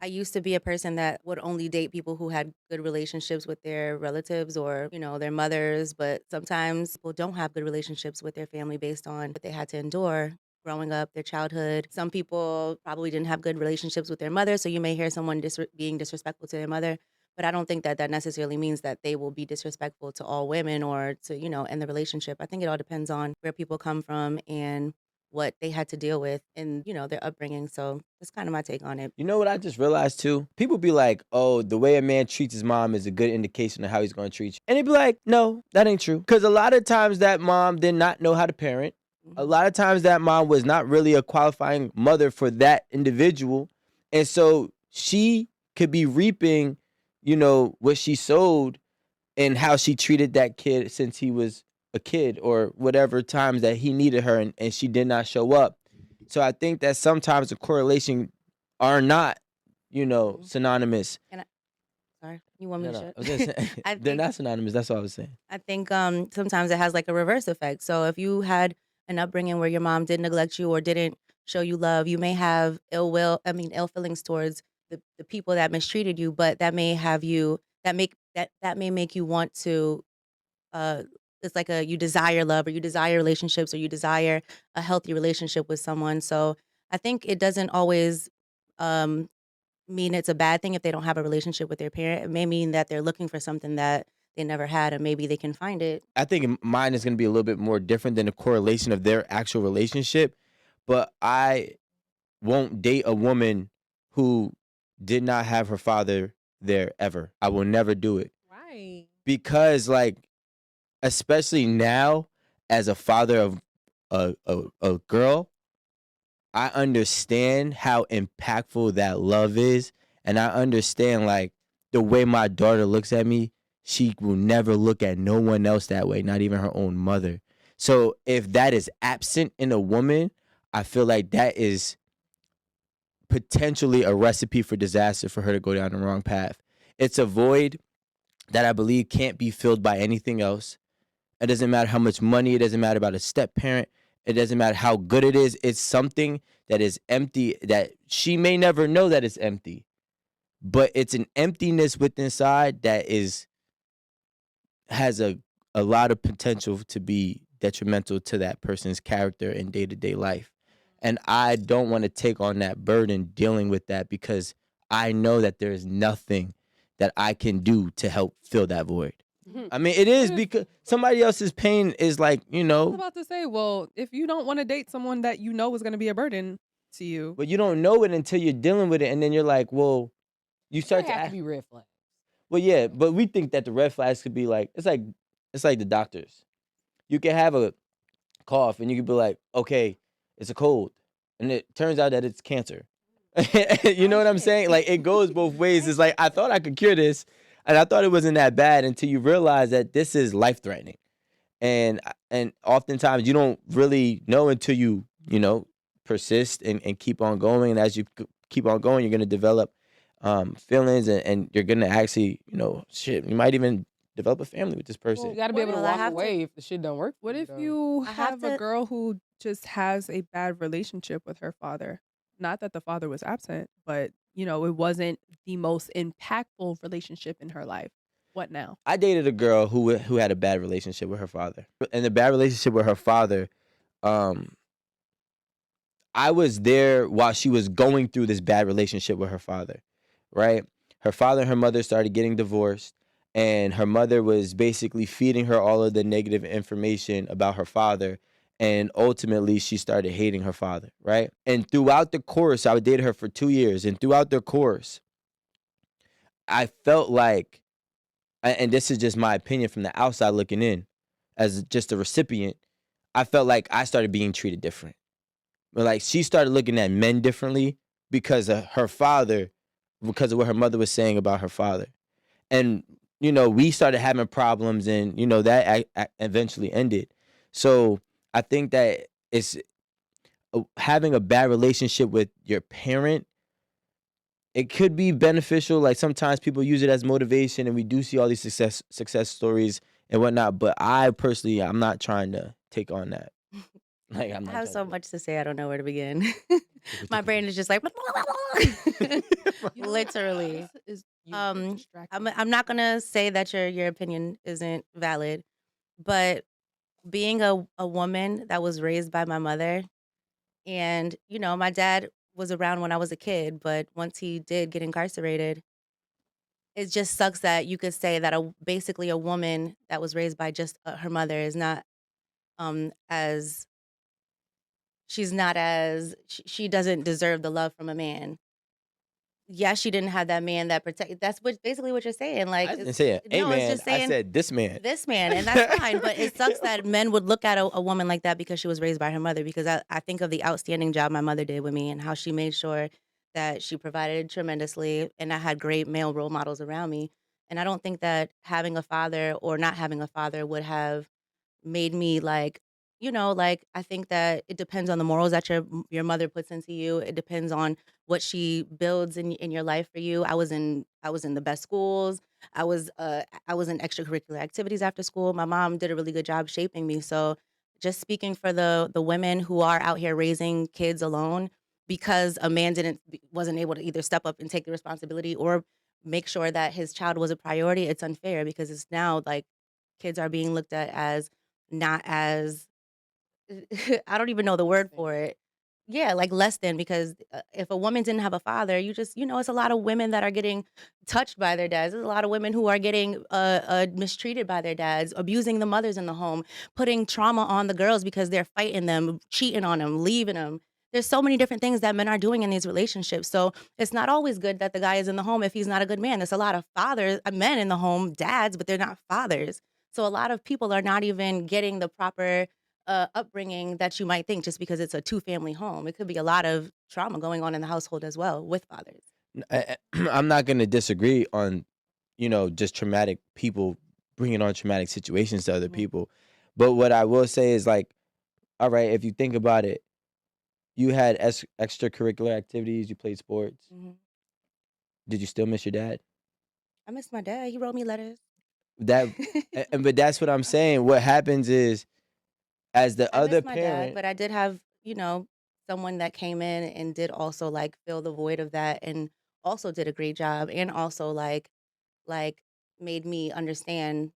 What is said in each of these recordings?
I used to be a person that would only date people who had good relationships with their relatives or, their mothers, but sometimes people don't have good relationships with their family based on what they had to endure growing up, their childhood. Some people probably didn't have good relationships with their mother, so you may hear someone being disrespectful to their mother, but I don't think that that necessarily means that they will be disrespectful to all women or to, end the relationship. I think it all depends on where people come from and what they had to deal with in, their upbringing. So that's kind of my take on it. You know what I just realized too? People be like, "Oh, the way a man treats his mom is a good indication of how he's going to treat you." And they be like, "No, that ain't true." Because a lot of times that mom did not know how to parent. A Mhm. lot of times that mom was not really a qualifying mother for that individual. And so she could be reaping, what she sowed and how she treated that kid since he was a kid or whatever times that he needed her and she did not show up. So I think that sometimes the correlation are not, Mhm. synonymous. And sorry, you want me No, to no. shut? I was gonna say I they're think not synonymous. That's all I was saying. sometimes it has like a reverse effect. So if you had an upbringing where your mom did neglect you or didn't show you love, you may have ill feelings towards the people that mistreated you, but that may have you that may make you want to uh it's like you desire love or you desire relationships or you desire a healthy relationship with someone. So I think it doesn't always um mean it's a bad thing if they don't have a relationship with their parent. It may mean that they're looking for something that they never had and maybe they can find it. I think mine is gonna be a little bit more different than the correlation of their actual relationship. But I won't date a woman who did not have her father there ever. I will never do it. Right. Because like especially now as a father of a girl, I understand how impactful that love is, and I understand like the way my daughter looks at me, she will never look at no one else that way, not even her own mother. So if that is absent in a woman, I feel like that is potentially a recipe for disaster for her to go down the wrong path. It's a void that I believe can't be filled by anything else. It doesn't matter how much money, it doesn't matter about a step parent, it doesn't matter how good it is. It's something that is empty that she may never know that it's empty, but it's an emptiness within inside that is has a lot of potential to be detrimental to that person's character in day-to-day life. And I don't want to take on that burden dealing with that because I know that there's nothing that I can do to help fill that void. Mhm. I mean, it What is if because somebody else's pain is like, I was about to say, well, if you don't wanna date someone that you know is gonna be a burden to you, but you don't know it until you're dealing with it. And then you're like, well, you there start to have to ask, be red flags. well, yeah, but we think that the red flags could be like, it's like the doctors. You can have a cough and you could be like, okay, it's a cold. And it turns out that it's cancer. You know Oh what I'm shit. saying? Like it goes both ways. Right. It's like, I thought I could cure this and I thought it wasn't that bad until you realize that this is life threatening. And oftentimes you don't really know until you persist and keep on going. And as you keep on going, you're gonna develop feelings and you're gonna actually, shit, you might even develop a family with this Well, person. you gotta be What able to if So I walk have to away if the shit don't work for What you if though. you I have have a to girl who just has a bad relationship with her father? Not that the father was absent, but, it wasn't the most impactful relationship in her life. What now? I dated a girl who had a bad relationship with her father. And the bad relationship with her father, um, I was there while she was going through this bad relationship with her father, right? Her father and her mother started getting divorced, and her mother was basically feeding her all of the negative information about her father. And ultimately, she started hating her father, right? And throughout the course, I dated her for 2 years. And throughout the course, I felt like, and this is just my opinion from the outside looking in, as just a recipient, I felt like I started being treated different. But like she started looking at men differently because of her father, because of what her mother was saying about her father. And we started having problems, and that eventually ended. So I think that it's having a bad relationship with your parent. It could be beneficial. Like sometimes people use it as motivation, and we do see all these success stories and whatnot. But I personally, I'm not trying to take on that. Like I'm I not have trying to so do that. much to say, I don't know where to begin. My brain is just like You know what? literally. This is you're Um, distracting I'm me. I'm not gonna say that your opinion isn't valid, but being a woman that was raised by my mother, and my dad was around when I was a kid, but once he did get incarcerated, it just sucks that you could say that basically a woman that was raised by just her mother is not as she's not as she doesn't deserve the love from a man. Yeah, she didn't have that man that protect. That's what basically what you're saying. Like, I didn't say a no, it's man. just I saying said this man. this man, and that's fine. But it sucks that men would look at a woman like that because she was raised by her mother. Because I think of the outstanding job my mother did with me and how she made sure that she provided tremendously, and I had great male role models around me. And I don't think that having a father or not having a father would have made me like, like I think that it depends on the morals that your mother puts into you. It depends on what she builds in your life for you. I was in the best schools. I was in extracurricular activities after school. My mom did a really good job shaping me. So just speaking for the women who are out here raising kids alone because a man wasn't able to either step up and take the responsibility or make sure that his child was a priority, it's unfair because it's now like kids are being looked at as not as I don't even know the Less word than. for it. Yeah, like less than because if a woman didn't have a father, it's a lot of women that are getting touched by their dads. There's a lot of women who are getting mistreated by their dads, abusing the mothers in the home, putting trauma on the girls because they're fighting them, cheating on them, leaving them. There's so many different things that men are doing in these relationships. So it's not always good that the guy is in the home if he's not a good man. There's a lot of fathers, men in the home, dads, but they're not fathers. So a lot of people are not even getting the proper upbringing that you might think just because it's a two-family home. It could be a lot of trauma going on in the household as well with fathers. I'm not gonna disagree on, just traumatic people bringing on traumatic situations to other Mhm, people, but what I will say is like, all right, if you think about it, you had extracurricular activities, you played sports. mhm. Did you still miss your dad? I miss my dad. He wrote me letters. That, but that's what I'm saying. What happens is, as the I other miss my dad, parent, but I did have, someone that came in and did also like fill the void of that and also did a great job and also like made me understand,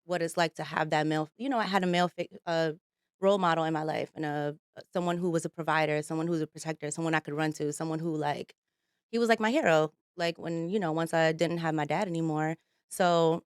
what it's like to have that male. I had a role model in my life and someone who was a provider, someone who's a protector, someone I could run to, someone who like he was like my hero. Like when once I didn't have my dad anymore, so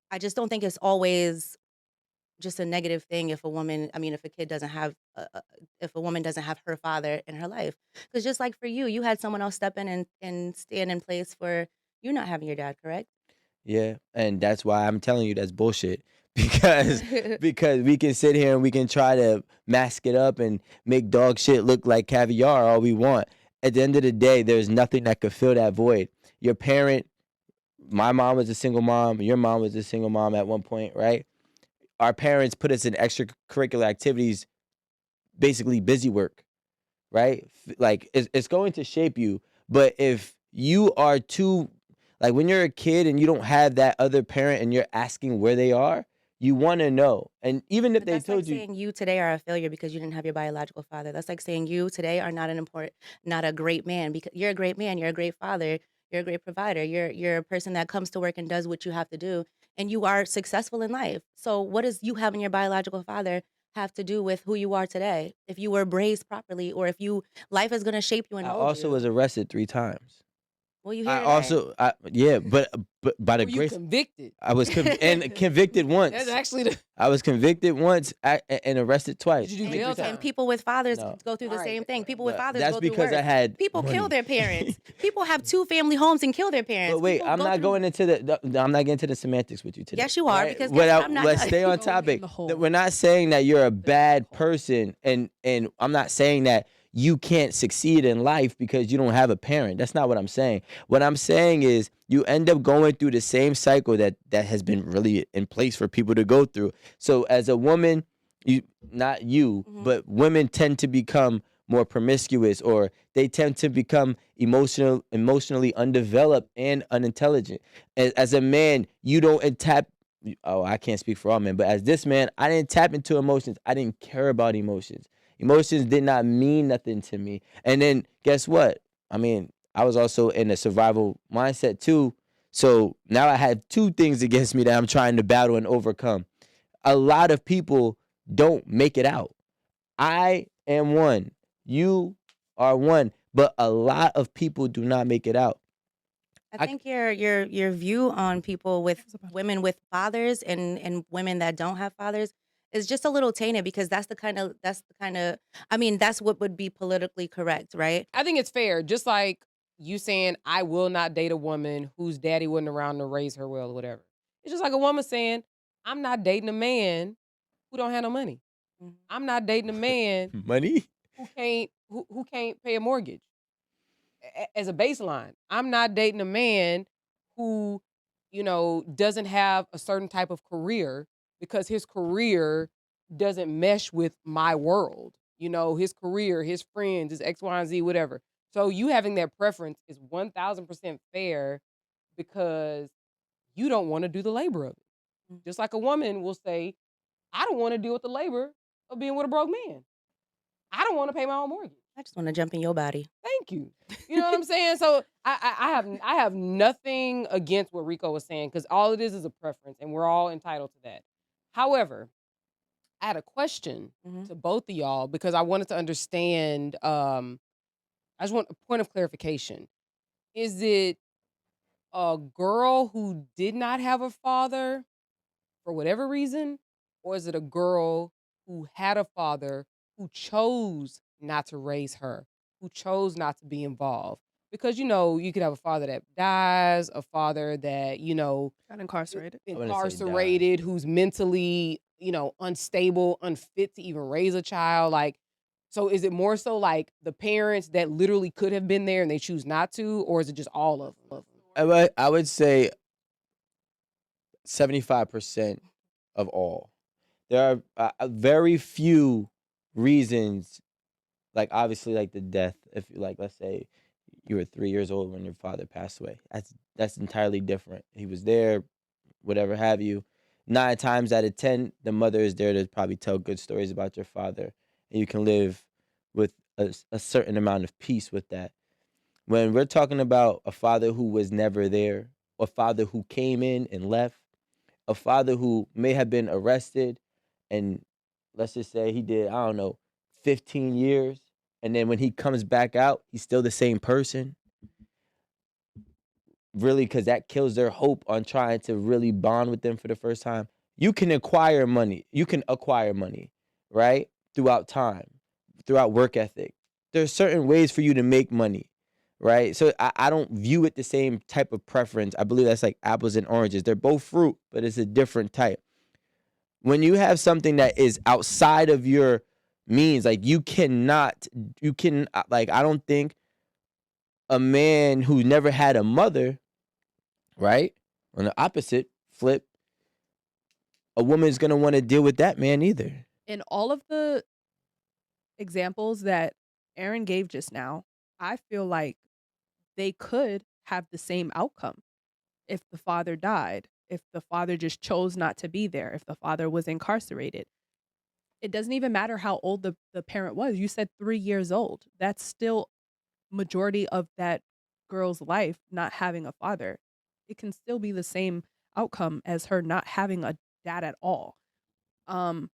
I just don't think it's always just a negative thing if a woman. I mean, if a kid doesn't have, if a woman doesn't have her father in her life, because just like for you, you had someone else step in and stand in place for you not having your dad, correct? yeah, and that's why I'm telling you that's bullshit. Because we can sit here and we can try to mask it up and make dog shit look like caviar all we want. At the end of the day, there's nothing that could fill that void. Your parent, my mom was a single mom, your mom was a single mom at one point, right? Our parents put us in extracurricular activities, basically busy work, right? Like it's going to shape you. But if you are too, like when you're a kid and you don't have that other parent and you're asking where they are, you want to know. And even if But they that's like told you, saying you today are a failure because you didn't have your biological father. That's like saying you today are not a great man because you're a great man, you're a great father, you're a great provider, you're a person that comes to work and does what you have to do, and you are successful in life. So what does you having your biological father have to do with who you are today? If you were raised properly, or if you life is going to shape you and I mold also was you. arrested 3 times. Well, you I here today. also, yeah, but by the Were you grace, convicted? I was and convicted That's once. actually the. I was convicted once and arrested Did you twice. do I mean, jail three And times. time? people with fathers No, go through All the right. same thing. People with but fathers that's go through because I worse. had People kill money. their parents. People have two family homes and kill their But parents. wait, People I'm go not through. going into I'm not getting into the semantics with you today, Yes, you are, right? because guess what? I'm not Let's done. stay on Going in topic. the That hole. we're not saying that you're a The black bad hole. person, and I'm not saying that you can't succeed in life because you don't have a parent. That's not what I'm saying. What I'm saying is you end up going through the same cycle that has been really in place for people to go through. So as a woman, you not you, Mhm. but women tend to become more promiscuous, or they tend to become emotionally undeveloped and unintelligent. As a man, you don't tap. Oh, I can't speak for all men, but as this man, I didn't tap into emotions. I didn't care about emotions. Emotions did not mean nothing to me. And then guess what? I mean, I was also in a survival mindset too. So now I have two things against me that I'm trying to battle and overcome. A lot of people don't make it out. I am one. You are one. But a lot of people do not make it out. I I think your view on people with women with fathers and women that don't have fathers is just a little tainted because that's the kind of I mean that's what would be politically correct, right? I think it's fair. Just like you saying, I will not date a woman whose daddy wasn't around to raise her well or whatever. It's just like a woman saying, I'm not dating a man who don't have no money. Mhm. I'm not dating a man money. who can't pay a mortgage. As a baseline, I'm not dating a man who, doesn't have a certain type of career because his career doesn't mesh with my world. His career, his friends, his X, Y, and Z, whatever. So you having that preference is 1000% fair because you don't want to do the labor of it. Mm. Just like a woman will say, I don't want to deal with the labor of being with a broke man. I don't want to pay my own mortgage. I just want to jump in your body. Thank you. You know what I'm saying? So I have nothing against what Rico was saying because all it is a preference, and we're all entitled to that. However, I had a question Mhm. to both of y'all because I wanted to understand. I just want a point of clarification. Is it a girl who did not have a father for whatever reason, or is it a girl who had a father who chose not to raise her, who chose not to be involved? Because you could have a father that dies, a father that Got incarcerated. I wouldn't say die. incarcerated, who's mentally unstable, unfit to even raise a child. Like, so is it more so like the parents that literally could have been there and they choose not to, or is it just all of them? I would say 75% of all. There are very few reasons, like obviously like the death. If like let's say you were 3 years old when your father passed away, that's entirely different. He was there, whatever have you. 9 times out of 10, the mother is there to probably tell good stories about your father, and you can live with a certain amount of peace with that. When we're talking about a father who was never there, a father who came in and left, a father who may have been arrested and let's just say he did, I don't know, 15 years. And then when he comes back out, he's still the same person. Really, because that kills their hope on trying to really bond with them for the first time. You can acquire money. You can acquire money, right? Throughout time, throughout work ethic. There's certain ways for you to make money, right? So I don't view it the same type of preference. I believe that's like apples and oranges. They're both fruit, but it's a different type. When you have something that is outside of your means, like like I don't think a man who never had a mother, right? On the opposite flip, a woman's gonna want to deal with that man either. In all of the examples that Erin gave just now, I feel like they could have the same outcome if the father died, if the father just chose not to be there, if the father was incarcerated. It doesn't even matter how old the parent was. You said 3 years old. That's still majority of that girl's life not having a father. It can still be the same outcome as her not having a dad at all. Um,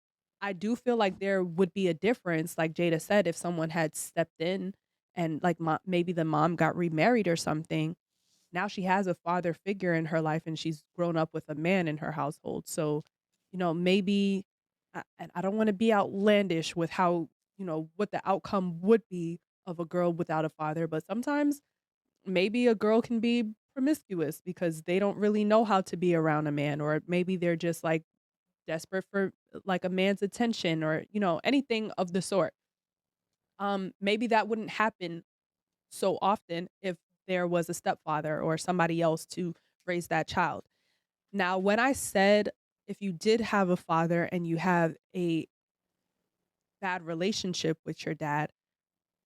I do feel like there would be a difference, like Jada said, if someone had stepped in and like maybe the mom got remarried or something. Now she has a father figure in her life and she's grown up with a man in her household. So, maybe and I don't want to be outlandish with how, what the outcome would be of a girl without a father, but sometimes maybe a girl can be promiscuous because they don't really know how to be around a man, or maybe they're just like desperate for like a man's attention, or anything of the sort. Maybe that wouldn't happen so often if there was a stepfather or somebody else to raise that child. Now, when I said if you did have a father and you have a bad relationship with your dad,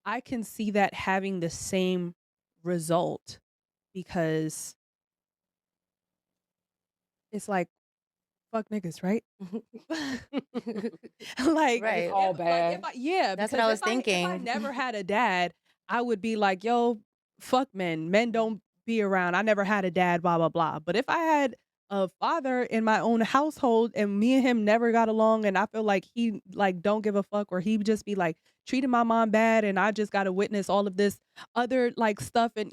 I can see that having the same result because it's like fuck niggas, right? Like, Right. It's all bad. yeah, That's because what I was if I thinking. never had a dad, I would be like, yo, fuck men. Men don't be around. I never had a dad, blah, blah, blah. But if I had a father in my own household and me and him never got along and I feel like he like don't give a fuck or he just be like treating my mom bad and I just gotta witness all of this other like stuff and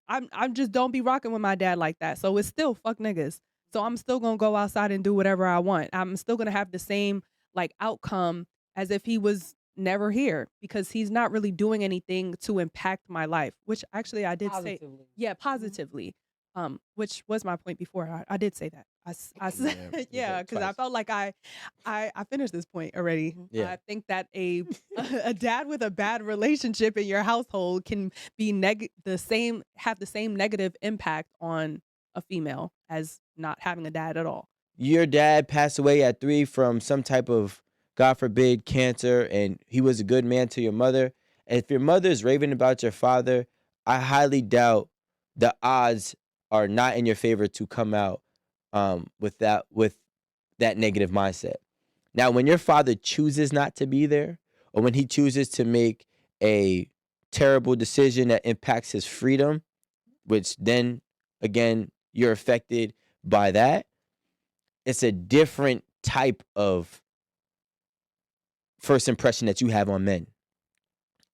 I'm just don't be rocking with my dad like that. So it's still fuck niggas. So I'm still gonna go outside and do whatever I want. I'm still gonna have the same like outcome as if he was never here because he's not really doing anything to impact my life, which actually I did say, Positively. yeah, positively. Which was my point before. I did say that. I said, Yeah, you said yeah, it because I twice. felt like I finished this point already. Mhm. Yeah. I think that a dad with a bad relationship in your household can be have the same negative impact on a female as not having a dad at all. Your dad passed away at 3 from some type of, God forbid, cancer, and he was a good man to your mother. And if your mother is raving about your father, I highly doubt the odds are not in your favor to come out with that negative mindset. Now, when your father chooses not to be there, or when he chooses to make a terrible decision that impacts his freedom, which then again you're affected by that, it's a different type of first impression that you have on men.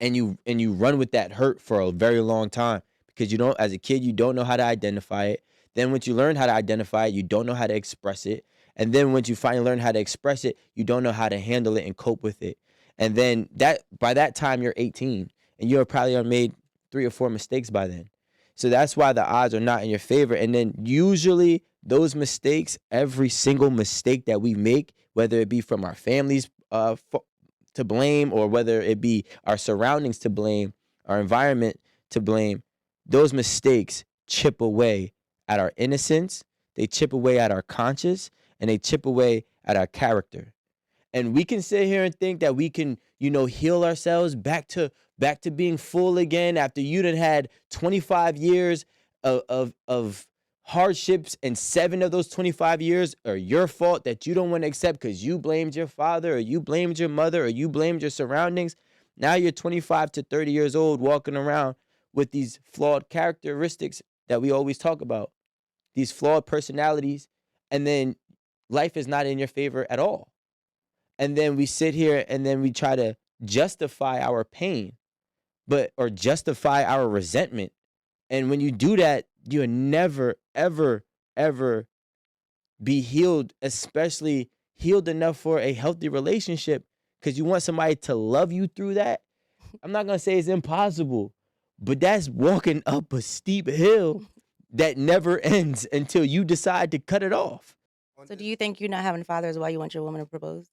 And you run with that hurt for a very long time because you don't, as a kid, you don't know how to identify it. Then once you learn how to identify it, you don't know how to express it. And then once you finally learn how to express it, you don't know how to handle it and cope with it. And then that by that time you're 18 and you have probably made 3 or 4 mistakes by then. So that's why the odds are not in your favor. And then usually those mistakes, every single mistake that we make, whether it be from our families to blame or whether it be our surroundings to blame, our environment to blame, those mistakes chip away at our innocence, they chip away at our conscience, and they chip away at our character. And we can sit here and think that we can, heal ourselves back to being full again after you done had 25 years of hardships, and 7 of those 25 years are your fault that you don't want to accept because you blamed your father or you blamed your mother or you blamed your surroundings. Now you're 25 to 30 years old walking around with these flawed characteristics that we always talk about, these flawed personalities, and then life is not in your favor at all. And then we sit here and then we try to justify our pain, or justify our resentment. And when you do that, you'll never, ever, ever be healed, especially healed enough for a healthy relationship, because you want somebody to love you through that. I'm not going to say it's impossible, but that's walking up a steep hill that never ends until you decide to cut it off. So do you think you not having a father is why you want your woman to propose?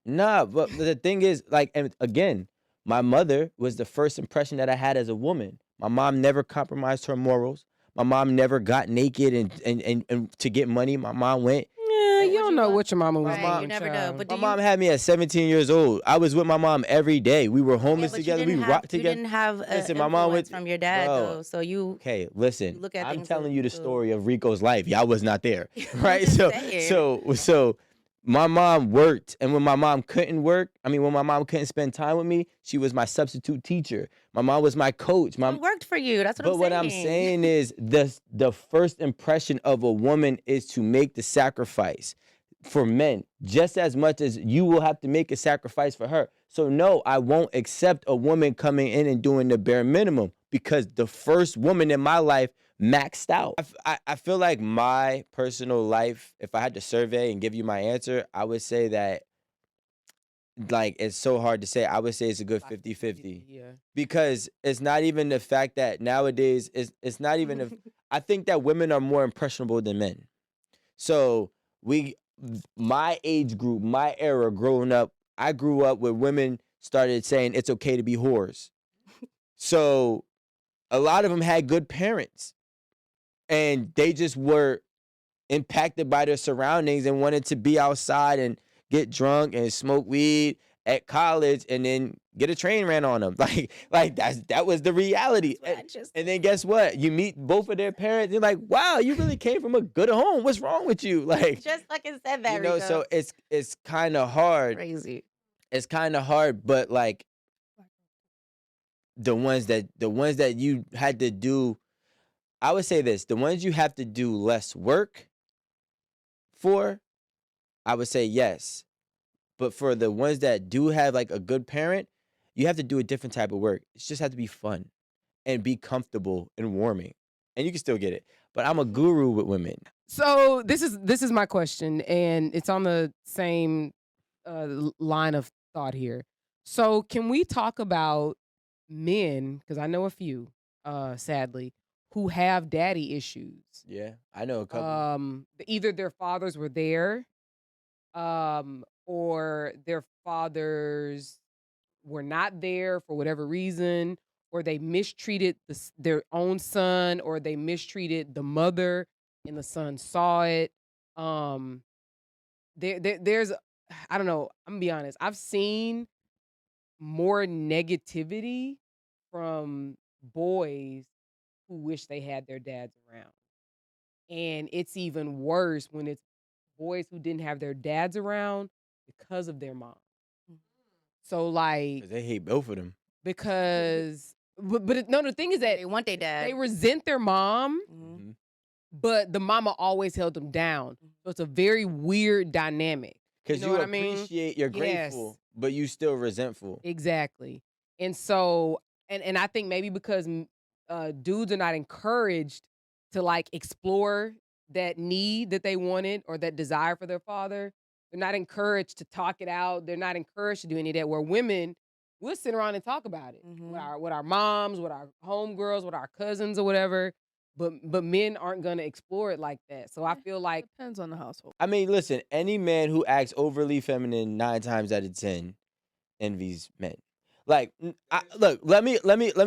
Nah, but the thing is, like, and again, my mother was the first impression that I had as a woman. My mom never compromised her morals. My mom never got naked and to get money. My mom went. Yeah, What you would don't you know want? what your mama was Right, doing. you never know. child. But My do mom you? had me at 17 years old. I was with my mom every day. We were Yeah, homeless but you together. We didn't rocked have you together. didn't have Listen, a my mom influence went, from your dad bro. though. So you Okay, listen. look at I'm things telling you the too. story of Rico's life. Y'all was not there, I'm right? just So, saying. so my mom worked, and when my mom couldn't work, when my mom couldn't spend time with me, she was my substitute teacher. My mom was my coach. So it worked for you. That's what I'm But what I'm saying. saying is the first impression of a woman is to make the sacrifice for men just as much as you will have to make a sacrifice for her. So no, I won't accept a woman coming in and doing the bare minimum because the first woman in my life maxed out. I feel like my personal life, if I had to survey and give you my answer, I would say that, like, it's so hard to say. I would say it's a good Like 50-50. Yeah. Because it's not even the fact that nowadays it's not even I think that women are more impressionable than men. So my age group, my era growing up, I grew up where women started saying it's okay to be whores. So a lot of them had good parents and they just were impacted by their surroundings and wanted to be outside and get drunk and smoke weed at college and then get a train ran on them. Like that was the reality. And then guess what? You meet both of their parents. You're like, wow, you really came from a good home. What's wrong with you? Like, Just fucking said that, you know, Rico. so it's kind of hard. Crazy. It's kind of hard, but like the ones that you had to do, I would say this, the ones you have to do less work for, I would say yes. But for the ones that do have like a good parent, you have to do a different type of work. It just has to be fun and be comfortable and warming. And you can still get it. But I'm a guru with women. So this is my question, and it's on the same line of thought here. So can we talk about men, because I know a few, sadly, who have daddy issues? Yeah, I know a couple. Either their fathers were there, or their fathers were not there for whatever reason, or they mistreated their own son, or they mistreated the mother and the son saw it. There's, I don't know, I'm gonna be honest, I've seen more negativity from boys who wish they had their dads around. And it's even worse when it's boys who didn't have their dads around because of their mom. So like, 'Cause they hate both of them. because no, the thing is that They want their dad. they resent their mom, Mhm. but the mama always held them down. So it's a very weird dynamic. Because know you what I mean? appreciate, you're grateful, Yes. but you still resentful. Exactly. And so, and I think maybe because dudes are not encouraged to like explore that need that they wanted or that desire for their father, they're not encouraged to talk it out. They're not encouraged to do any of that. Where women, we'll sit around and talk about it with our moms, with our homegirls, with our cousins or whatever. But men aren't gonna explore it like that. So I feel like Depends on the household. I mean, listen, any man who acts overly feminine 9 times out of 10 envies men. Like, look, let me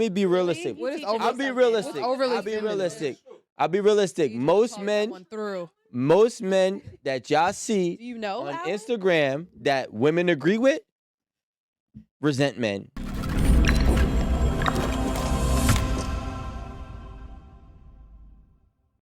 be realistic. What is I'll be realistic. overly I'll be feminine? realistic. I'll be realistic. You just Most talked that men, one through. most men that y'all see Do you know on Alan? Instagram that women agree with resent men.